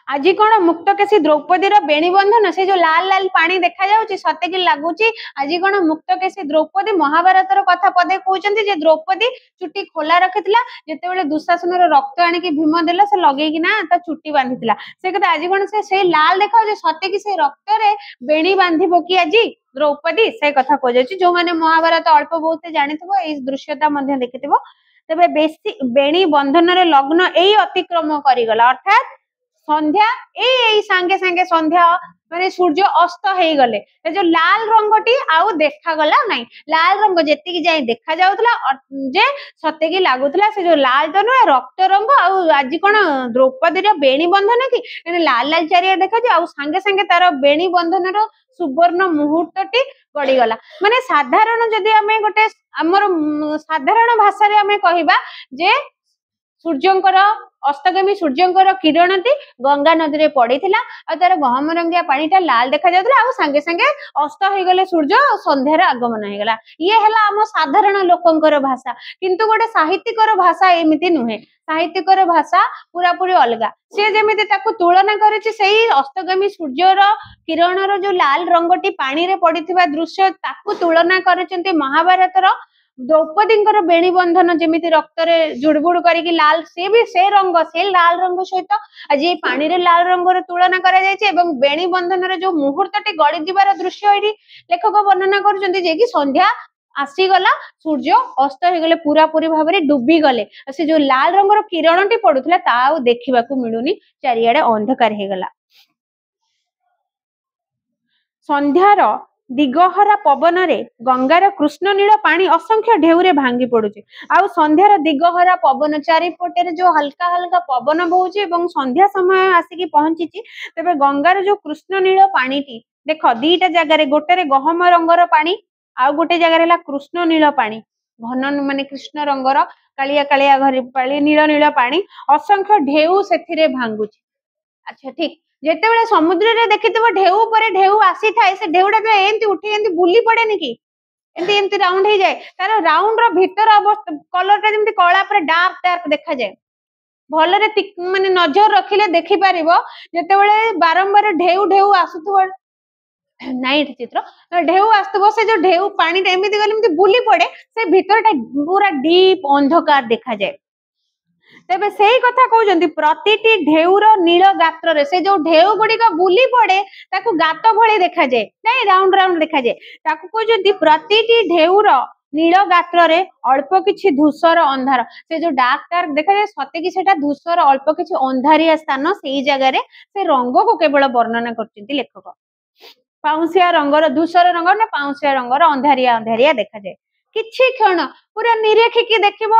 आज कौन मुक्तकेशी द्रौपदी बेणी बंधन से जो लाल लाल पानी देखा जाउची सते कि लगुची आज कौन मुक्तकेशी द्रौपदी महाभारत कथा पदे कहते द्रौपदी चुट्टी खोला रखिथिला जेतेबेले दुशासन रक्त आनिकी भीम देला से लगेगी ना ता चुट्टी बांधिथिला से कहते आज कौन से लाल देखा सते कि से रक्त रे बेणी बांधिबो कि आज द्रौपदी से कथा कह जो मैंने महाभारत अल्प बहुत जानिथिबो एई दृश्यता मध्ये देखिथिबो तबे बेसी बेणी बंधन रे लग्न एई अतिक्रम करिगला अर्थात संध्या ए सांगे सांगे संध्या माने सूर्य अस्त हो गले जो लाल रंगटी आउ देखा गला नहीं लाल रंग जेती जाए देखा जाउतला जे सते कि लागुतला से जो लाल तो नुहे रक्त रंग आज कौन द्रौपदी बेणी बंधन कि लाल लाल चारिया देखा जाए सांगे सांगे तार बेणी बंधन सुवर्ण मुहूर्तटी गड़ीगला माने साधारण जदि आमे गोटे आमर साधारण भाषा रे आमे कहिबा जे सूर्यंकर अस्तगामी सूर्यंकर किरणटी गंगा नदी रे पड़ीथिला आ तार गहम रंगिया पानीटा लाल देखा जाउतला आ संगे संगे अस्त हो गले सूर्य संध्यार आगमन हो गला ये हला हम साधारण लोकंकर भाषा किंतु गोटे साहित्यिकर भाषा एमिति नुहे साहित्यिकर भाषा पूरा पूरी अलगा से जेमिति ताकू तुलना करिछि सेही अस्तगामी सूर्यर किरणर जो लाल रंगटी पानी रे पड़ीथिबा दृश्य ताकू तुलना करिसेंती महाभारतर द्रौपदींकर बेणी बंधन जेमिति रक्त रे जुड़बुड़ करिकी लाल से रंग से लाल रंग सहित आज ये पानी रे लाल रंगर तुलना करा जायछि एवं बेणी बंधन रे जो मुहूर्तटी गड़ी जिबार दृश्य एठी लेखक वर्णना करुचंती जे कि संध्या आसीगला सूर्य अस्त हो गले पूरा पूरी भाव में डूबी गले से जो लाल रंगर किरणटी पड़ुला ता देखा मिलूनी चारिआडे अंधकार हो गला संध्यार दिगहरा पवन रे गंगार कृष्ण नील पानी असंख्य ढेउरे भांगी पड़ुचे आउ संध्यार दिगहरा पवन चारिपटे जो हल्का हल्का पवन बहुचे एवं संध्या समय आसिकी पहुंची तेबे गंगार जो कृष्ण नील पानीटी देख दीटा जगार गोटे गहम रंगर पानी आउ गोटे जगार कृष्ण नील पानी घन माने कृष्ण रंगर कालिया कालिया घरी पाली नील नील पानी असंख्य ढेउ से भांगुची अच्छा ठीक जेतेबेले समुद्र रे देखितबो ढेउ परे ढेउ आसी थाए से ढेउडा तो एंती उठी एंती बुली पड़ेनी कि एंती एंती राउंड हो जाए तार राउंड रो भीतर अवस्था कलर टा जेंती कळा परे डार्क डार्क देखा जाए भलरे माने नजर रखिले देखि पारिबो जेतेबेले बारंबार ढेउ ढेउ आसुथबो नाइट चित्र ढेउ आसुथबो से जो ढेउ पानी टा एमिति गले एमिति बुली पड़े से भीतर टा पूरा डीप अंधकार देखा जाए तेबे सेही कथा कहउजंती प्रतिटी ढेउर नील गात्र रे से जो ढेउ गुडी का बुली पड़े ताकू गात भଳି देखा जाए नाही राउंड राउंड देखा जाए ताकू कहउजंती प्रतिटी ढेउर नील गात्र रे अल्प किछि धूसर अंधार से जो डार्क डार्क देखा जाए सते कि सेटा धूसर अल्प किछि अंधारिया स्थान सेही जगह रे से रंग को केवल वर्णना करचंती लेखक पाउसिया रंगर धूसर रंगर ना पाउसिया रंगर अंधारिया अंधारिया देखा जाए किछि क्षण पूरा निरीक्षिकी देखिबो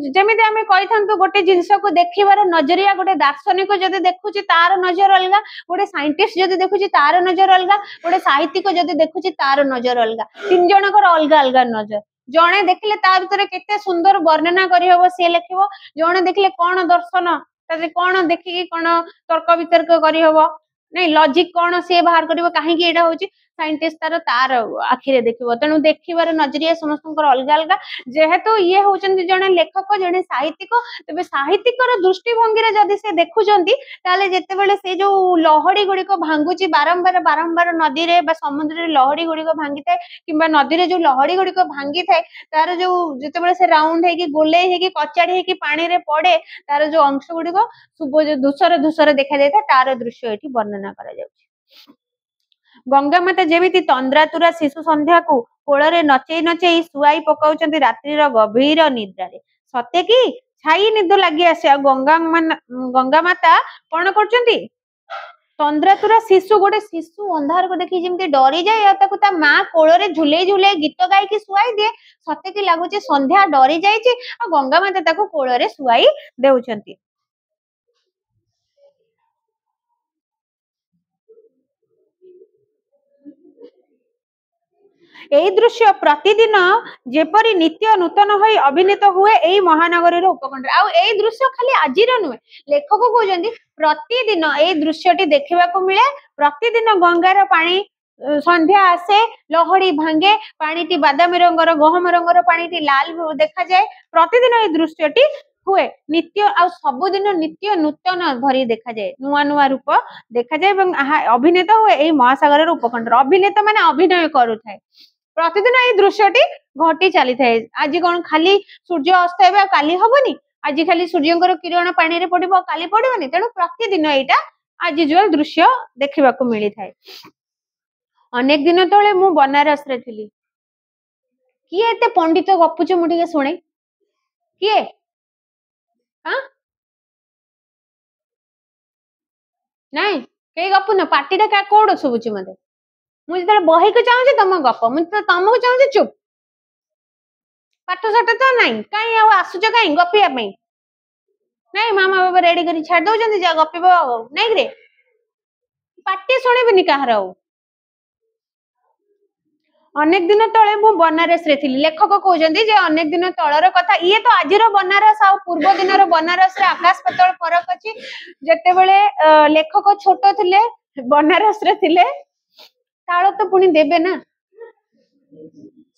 जेमिति आमे कहिथांतु गोटे जिंस को देखिबार नजरिया गोटे दार्शनिक जदि देखुची तार नजर अलगा गोटे साइंटिस्ट जदि देखुची तार नजर अलगा गोटे साहित्यिक जदि देखुची तार नजर अलगा तीन जनकर अलगा अलगा नजर जणे देखिले ता भितरे केते सुंदर वर्णना करि हबो से लेखिबो जणे देखिले कोन दर्शन ताजे कोन देखिकी कोन तर्क वितर्क करि हबो नहीं लॉजिक कौन सी बाहर करिवो काहे कि एडा होची साइंटिस्ट तार आखिरे देखिबो तेनु देखिबार नजरिया समस्तकर अलग अलग जेहेतु ये होचंती जने लेखक जने साहित्यिक तबे साहित्यिकर दृष्टिभंगी रे जदी से देखुचंती ताले जेतेबेले से जो लहड़ी गुडी को भांगुची बारंबार बारंबार नदी रे बा समुद्र रे लहड़ी गुडी को भांगी थाए किबा नदी रे जो लहड़ी गुडी को भांगी थाए तार जो जेतेबेले से राउंड हे कि गोले हे कि कचाड़ी हे कि पानी रे पड़े तार जो अंश गुडी को सुबो धूसर धूसर देखा जाय तार दृश्य एठी वर्णना करा जाउची गंगा माता जेमिति तंद्रातुरा शिशु संध्या को कोଳରେ नचेई नचेई सुआई पकाउचंती रात्रि रो गभीर निद्रा रे सत्य की छाई निद लागि आसे गंगा माता कोन करचंती तंद्रातुरा शिशु गोटे शिशु अंधार को देखि जेमिति डरी जाय ताकू ता मां कोଳରେ झुले झुले गीत गाई की सुआई दे सत्य की लागुची संध्या डरी जायची आ गंगा माता ताकू कोଳରେ सुआई देउचंती एई दृश्य प्रतिदिन जेपरी नित्य नूतन होई अभिनीत हुए एई महानगरी उपखंड आउ एई दृश्य खाली आजिर नुहे लेखक कहउजंती प्रतिदिन एई दृश्यटी देखिबा को मिले प्रतिदिन गंगार पानी संध्या आसे लहड़ी भांगे पानीटी बादामी रंगर गहम रंगर पानीटी लाल देखा जाए प्रतिदिन एई दृश्यटी हुए नित्य आ सबुदिन नित्य नूतन भरी देखा जाए नुआ नुआ रूप देखा जाए एवं अभिनेत हुए एई महासागर उपखंड अभिनेता माने अभिनय करूथाए प्रतिदिन एई दृश्यटी घटी चली थाए आज कौन खाली सूर्य अस्त हेबा काली हबनी आज खाली सूर्यंकर किरण पानी रे पड़िबो काली पड़िबनी तेणु प्रतिदिन एटा आज जो दृश्य देखिबा को मिली थाए अनेक दिन तले मु बनारस रे थिली किए एते पंडित गपुच मु ठीक सुने किए हां नहीं के गपु न पार्टी टा कोड सुबुची मते मु जतले बही को चाहूची तम गप मु तो तमको चाहूची चुप पाठ साठ तो नहीं कहीं आ आसुच कहीं गपिया पई नहीं मामा बाबा रेडी करी छाड़ दउचंती जा गपिबो नहीं रे पार्टी सुनिबनी कहर अनेक दिन तले मु बनारस रे थिली लेखक कहउजंदी जे अनेक दिन तळर कथा ये तो आजिरो बनारस आ पूर्व दिनर बनारस रे आकाश पाताल फरक अछि जते बेले लेखक छोट थिले बनारस रे थिले ताळ तो पुनी देबे ना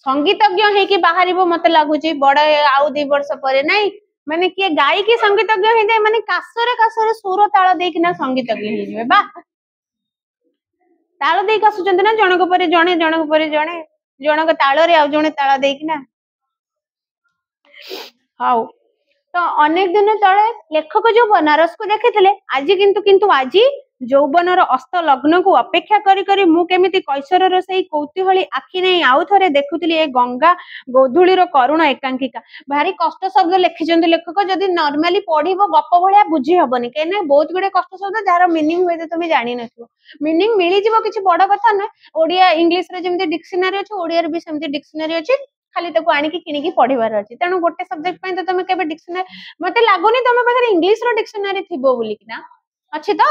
संगीतज्ञ हेकी बाहरिबो मते लागुची बड़ आउ 2 वर्ष परे नाही माने किए गाई की संगीतज्ञ हे जाय माने कासरे सुर ताळ देकिना संगीतज्ञ हे जिवे बा ताळ देई कासुचंदी ना जनक परे जणे जनक ताळ रे आ जणे ताळ देकिना हाउ तो अनेक दिन तले लेखक जो बनारस को देखिथिले आज किंतु आज ଯୌବନର ଅସ୍ତ ଲଗ୍ନକୁ ଅପେକ୍ଷା କରି କରି ମୁଁ କେମିତି କୈଶୋରର ସେଇ କୌତୂହଳୀ ଆଖି ନେଇ ଆଉ ଥରେ ଦେଖୁଥିଲି ଏ ଗଙ୍ଗା ଗୋଧୂଳିର କରୁଣ ଏକାଙ୍କିକା ଭାରି କଷ୍ଟ ଶବ୍ଦ ଲେଖିଛନ୍ତି ଲେଖକ ଯଦି ନର୍ମାଲି ପଢିବ ଗପ ଭଳିଆ ବୁଝି ହବନି କାହିଁକି ବହୁତ ଗୁଡେ କଷ୍ଟ ଶବ୍ଦ ଯାହାର ମିନିଂ ହୁଏ ତମେ ଜାଣିନଥିବ ମିନିଂ ମିଳିଯିବ କିଛି ବଡ କଥା ନୁହେଁ ଓଡିଆ ଇଂଲିଶରେ ଯେମିତି ଡିକ୍ସନାରୀ ଅଛି ଓଡିଆରେ ବି ସେମିତି ଡିକ୍ସନାରୀ ଅଛି ଖାଲି ତାକୁ ଆଣିକି କିଣିକି ପଢିବାର ଅଛି ତେଣୁ ଗୋଟେ ସବଜେକ୍ଟ ପାଇଁ ତ ତମେ କେବେ ଡିକ୍ସନାରୀ ମତେ ଲାଗୁନି ତମ ପାଖରେ ଇଂଲିଶର ଡିକ୍ସନାରୀ ଥିବ ବୋଲିକିନା ଅଛି ତ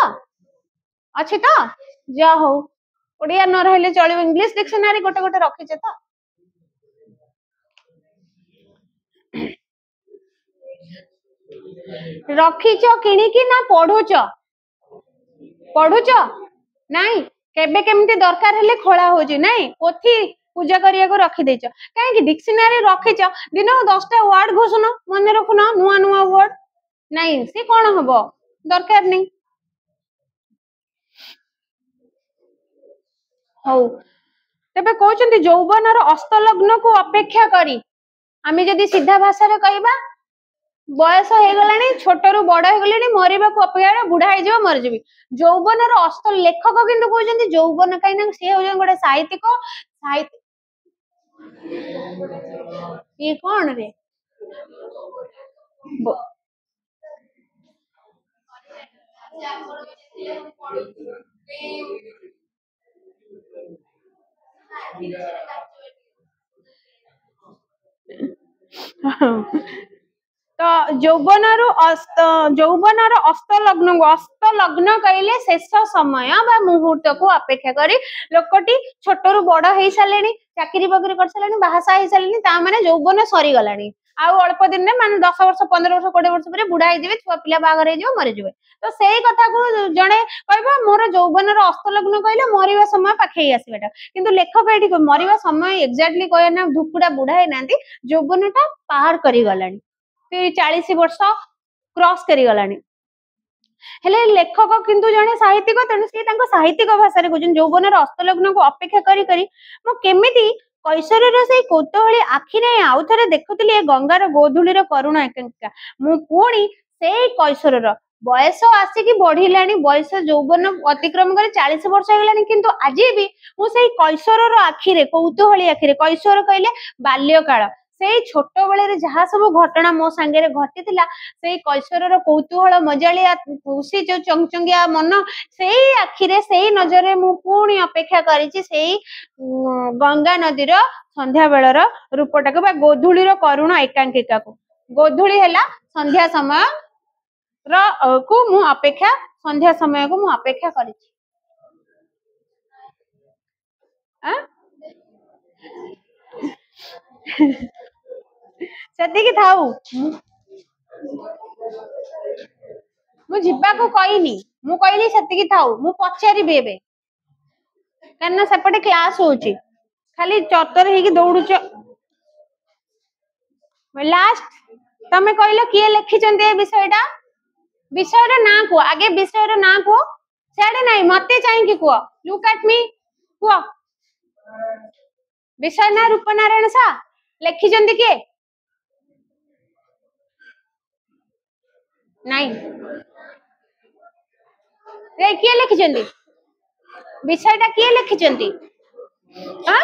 अच्छी तो जा हो ओडिया न रहले चलिबो इंग्लिश डिक्शनरी गोटे गोटे रखिछे तो रखिछो किणी की ना पढुछो नाही केबे केमती दरकार हेले खोला होजी नाही पोथी पूजा करिया को रखि देछो काहे कि डिक्शनरी रखिछो दिन 10 टा वर्ड घोषण मन रखुना नुआ नुआ वर्ड नाही से कोन हबो दरकार नहीं हौ तेबे कहउचंदी यौवनर अस्तलग्न को अपेक्षा करी आमे जदी सीधा भाषा रे कहबा बयस हे गलानी छोटरू बड़ हे गलानी मरिबा को अपेक्षा बुढ़ा हे जेबो मर जेबी यौवनर अस्त लेखक किंतु कहउचंदी यौवन काइना से हो गोटे साहित्यिक साहित्य ये कोन रे तो यौवनर अस्त लग्न कहले शेष समय बा मुहूर्त को अपेक्षा करी लोकटी छोटरू बड़ हो सारे चाकरी बाकरी कर सारे बाहासा हो सारे ता माने यौवन सरी गलानी आउ अल्प दिन माने 10 वर्ष 15 वर्ष 20 वर्ष पर बुढ़ा हो छुआ पिला बागर हो मरी जाए तो सेही कथा को जड़े कहबा मोर यौवनर अस्त लग्न कहले मरिबा समय पाखे आसीबाटा किंतु लेखक एठी मरिबा समय एक्जाक्टली कहे ना धुकुड़ा बुढ़ा हे नांती यौवनटा पार करी गलानी 40 वर्ष क्रॉस करी गलानी हेले लेखक किंतु जने साहित्यिक तेणु सी साहित्यिक भाषा कहते यौवनर अस्तलग्न को अपेक्षा करी करी मु केमिति कैशोरर से कौतूहली आखि ने आउ थरे देखुतली ए गंगार गोधूलीर करुण एकांकिका मु पुणी से कैशोरर बयस आसिकी बढ़िलानी बयस यौवन अतिक्रम कर 40 वर्ष होगलानी किंतु आज भी मु से कैशोरर आखिरे कौतूहली आखिरे कैशोर कहले बाल्यकाल से छोट बेले जहाँ सब घटना मो सांगे घटी से कैशोरर कौतूहल मजालिया खुशी जो चंगचंगिया मन से आखिरे से नजर मु पुणी अपेक्षा करिछि से गंगा नदीर संध्या बेलर रूपटा को गोधूलीर करुण एकांकिका को गोधूली हैला संध्या समय को मु अपेक्षा संध्या समय को मु अपेक्षा करिछि सेतिकी थाउ मु जिबा को कहिनी मु कहली सेतिकी थाउ मु पचारिबे एबे काना सेपटे क्लास होची खाली चतर हेकी दौड़ुच लास्ट तमे कहलो किए लिखिचंती ए विषयटा ना को आगे विषयर ना को सेडे नाही मते चाहि कि को लुक एट मी को विषय ना रूपनारायण सा लिखिचंती के नहीं रे किए लिखिचंती विषयटा किए लिखिचंती हां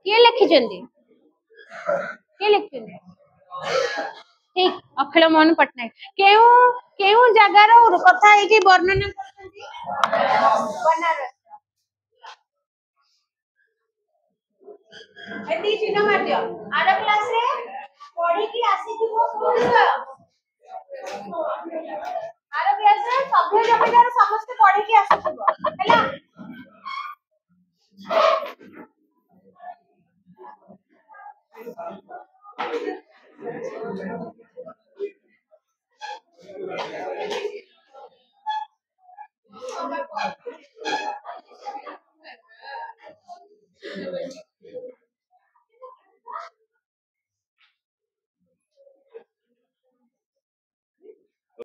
किए लिखिचंती किए लिखिचंती ठीक अखिल मोहन पटनायक केउ केउ जगार कथा है कि वर्णन करछंती बनारस एती चिन्ह मार दियो आर क्लास रे पढ़ी की आसीथिबो सुनियो आर क्लास रे सभ्य जगतार समस्त पढ़ी की आसीथिबो हैला